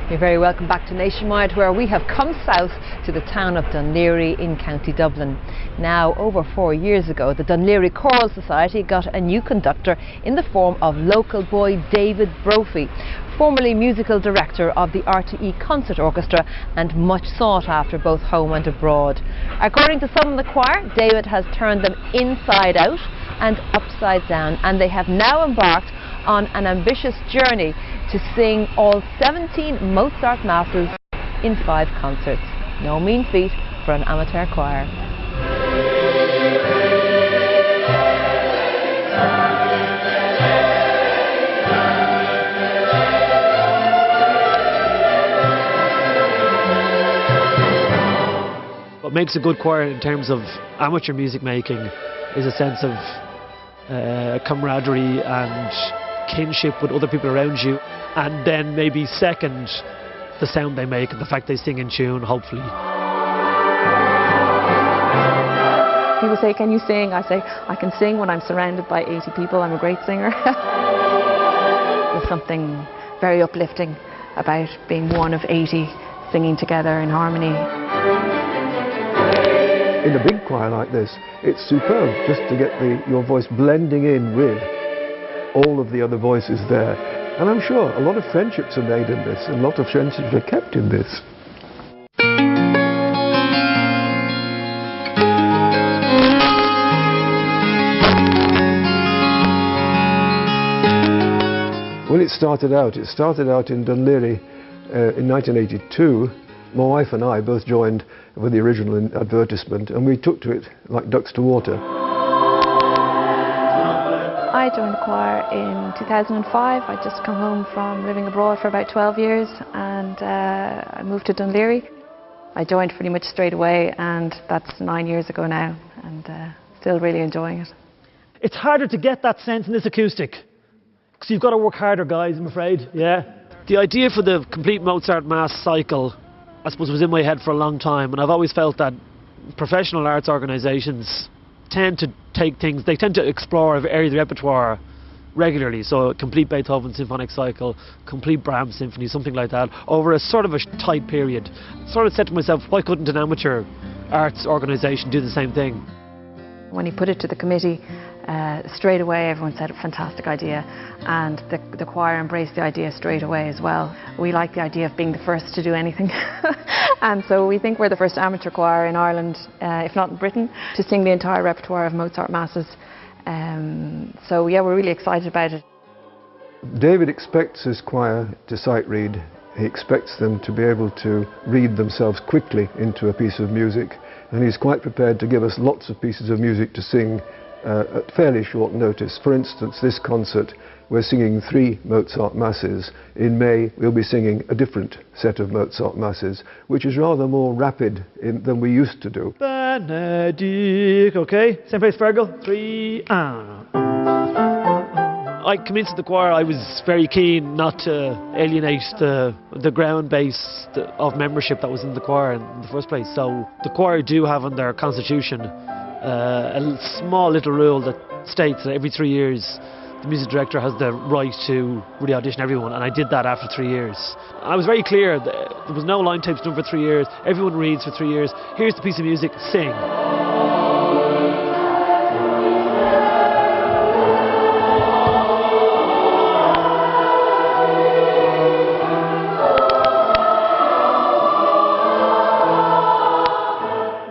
You're very welcome back to Nationwide, where we have come south to the town of Dún Laoghaire in County Dublin. Now, over 4 years ago, the Laoghaire Choral Society got a new conductor in the form of local boy David Brophy, formerly musical director of the RTE Concert Orchestra and much sought after both home and abroad. According to some in the choir, David has turned them inside out and upside down, and they have now embarked on an ambitious journey to sing all 17 Mozart masses in 5 concerts. No mean feat for an amateur choir. What makes a good choir in terms of amateur music making is a sense of camaraderie and kinship with other people around you, and then maybe second, the sound they make and the fact they sing in tune, hopefully. People say, can you sing? I say, I can sing when I'm surrounded by 80 people. I'm a great singer. There's something very uplifting about being one of 80 singing together in harmony. In a big choir like this, it's superb just to get your voice blending in with all of the other voices there. And I'm sure a lot of friendships are made in this, and a lot of friendships are kept in this. When it started out in Dún Laoghaire in 1982. My wife and I both joined with the original advertisement, and we took to it like ducks to water. I joined the choir in 2005. I'd just come home from living abroad for about 12 years, and I moved to Dún Laoghaire. I joined pretty much straight away, and that's 9 years ago now, and still really enjoying it. It's harder to get that sense in this acoustic, because you've got to work harder, guys, I'm afraid, yeah. The idea for the complete Mozart Mass cycle, I suppose, was in my head for a long time, and I've always felt that professional arts organisations tend to take things, they tend to explore an area of the repertoire regularly, so a complete Beethoven symphonic cycle, complete Brahms symphony, something like that, over a sort of a tight period. Sort of said to myself, why couldn't an amateur arts organisation do the same thing? When he put it to the committee, straight away everyone said, fantastic idea, and the choir embraced the idea straight away as well. We like the idea of being the first to do anything, and so we think we're the first amateur choir in Ireland, if not in Britain, to sing the entire repertoire of Mozart masses. So yeah, we're really excited about it. David expects his choir to sight read. He expects them to be able to read themselves quickly into a piece of music, and he's quite prepared to give us lots of pieces of music to sing at fairly short notice. For instance, this concert, we're singing 3 Mozart masses. In May, we'll be singing a different set of Mozart masses, which is rather more rapid than we used to do. Benedict, okay? Same place, Fergal. 3, I came into the choir, I was very keen not to alienate the ground base of membership that was in the choir in the first place. So the choir do have in their constitution a small little rule that states that every 3 years the music director has the right to re-audition everyone, and I did that after 3 years. I was very clear that there was no line tapes done for 3 years, everyone reads for 3 years, here's the piece of music, sing.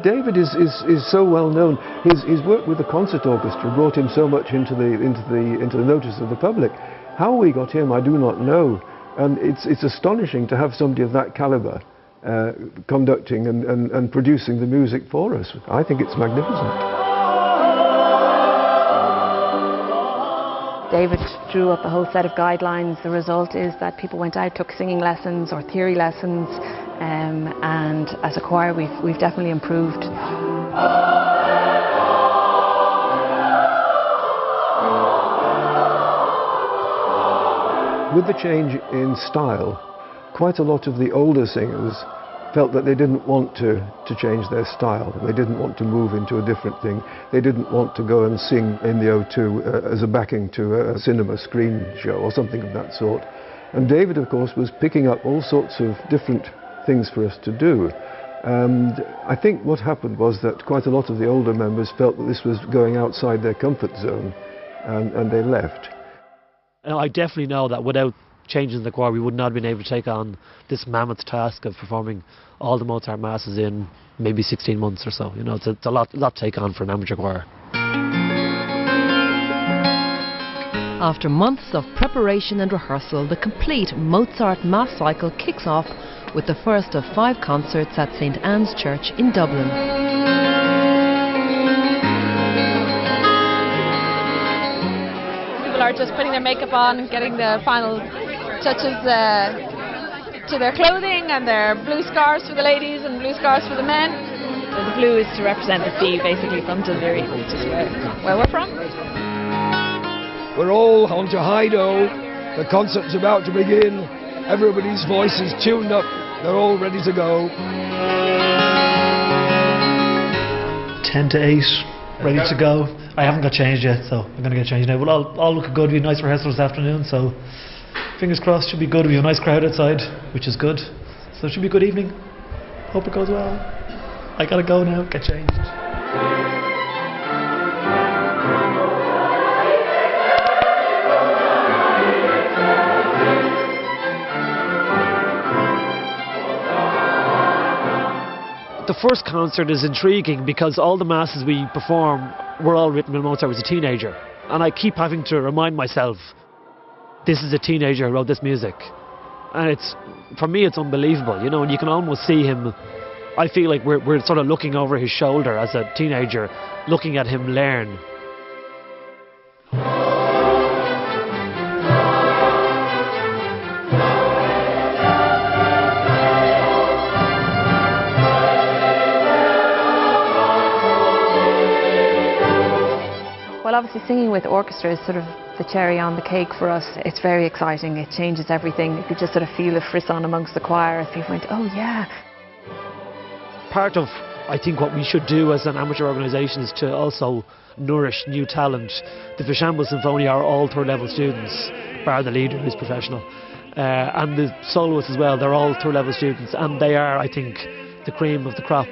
David is so well known. His work with the concert orchestra brought him so much into the notice of the public. How we got him, I do not know. And it's astonishing to have somebody of that calibre conducting and producing the music for us. I think it's magnificent. David drew up a whole set of guidelines. The result is that people went out, took singing lessons or theory lessons, and as a choir we've definitely improved. With the change in style, quite a lot of the older singers felt that they didn't want to change their style. They didn't want to move into a different thing. They didn't want to go and sing in the O2 as a backing to a cinema screen show or something of that sort. And David, of course, was picking up all sorts of different things for us to do. And I think what happened was that quite a lot of the older members felt that this was going outside their comfort zone, and they left. I definitely know that without changes the choir, we would not have been able to take on this mammoth task of performing all the Mozart masses in maybe 16 months or so. You know, it's a lot to take on for an amateur choir. After months of preparation and rehearsal, the complete Mozart Mass cycle kicks off with the first of 5 concerts at St Anne's Church in Dublin. People are just putting their makeup on and getting the final touches to their clothing, and their blue scarves for the ladies and blue scarves for the men. So the blue is to represent the sea, basically, from Dún Laoghaire, which is where we're from. We're all on to Hido. The concert's about to begin. Everybody's voice is tuned up. They're all ready to go. 10 to 8, ready to go. I haven't got changed yet, so I'm going to get changed now. But all look good. We had a nice rehearsal this afternoon, so fingers crossed, should be good. We have a nice crowd outside, which is good. So it should be a good evening. Hope it goes well. I gotta go now, get changed. The first concert is intriguing because all the masses we perform were all written when Mozart was a teenager. And I keep having to remind myself, this is a teenager who wrote this music. And for me, it's unbelievable, you know, and you can almost see him. I feel like we're sort of looking over his shoulder as a teenager, looking at him learn. Well, obviously singing with orchestra is sort of the cherry on the cake for us. It's very exciting. It changes everything. You could just sort of feel the frisson amongst the choir as people went, oh yeah. Part of, I think, what we should do as an amateur organisation is to also nourish new talent. The Vishambo Sinfonia are all third level students, bar the leader who's professional. And the soloists as well, they're all third level students, and they are, I think, the cream of the crop.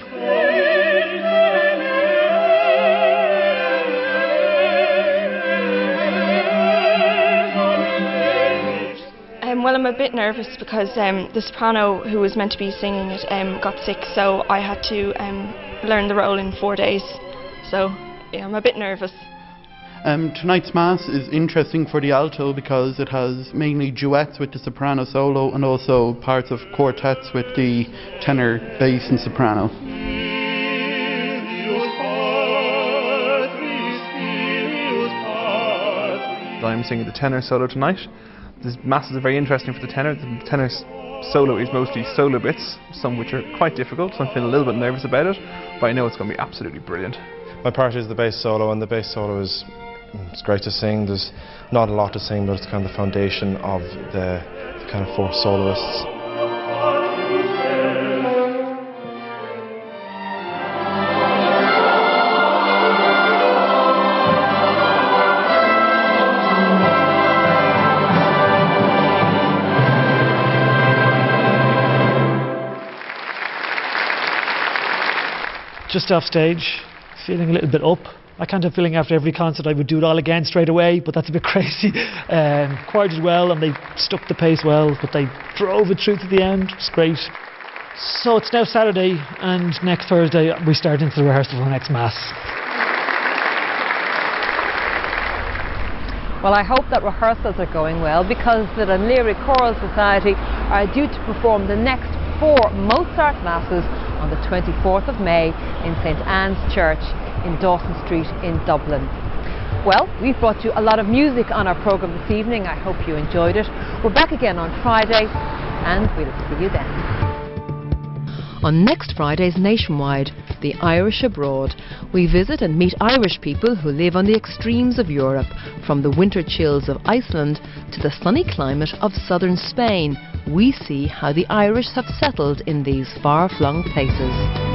Well, I'm a bit nervous because the soprano who was meant to be singing it got sick, so I had to learn the role in 4 days. So, yeah, I'm a bit nervous. Tonight's Mass is interesting for the alto because it has mainly duets with the soprano solo and also parts of quartets with the tenor, bass and soprano. I'm singing the tenor solo tonight. The masses are very interesting for the tenor. The tenor's solo is mostly solo bits, some which are quite difficult, so I'm feeling a little bit nervous about it, but I know it's going to be absolutely brilliant. My part is the bass solo, and the bass solo it's great to sing. There's not a lot to sing, but it's kind of the foundation of the kind of 4 soloists. Just off stage, feeling a little bit up. I kind of feeling after every concert I would do it all again straight away, but that's a bit crazy. Choir did well and they stuck the pace well, but they drove it through to the end. It's great. So it's now Saturday, and next Thursday we start into the rehearsal for the next Mass. Well, I hope that rehearsals are going well, because the Dún Laoghaire Choral Society are due to perform the next 4 Mozart Masses on the 24th of May in St Anne's Church in Dawson Street in Dublin. Well, we've brought you a lot of music on our programme this evening. I hope you enjoyed it. We're back again on Friday, and we'll see you then. On next Friday's Nationwide, the Irish Abroad, we visit and meet Irish people who live on the extremes of Europe, from the winter chills of Iceland to the sunny climate of southern Spain. We see how the Irish have settled in these far-flung places.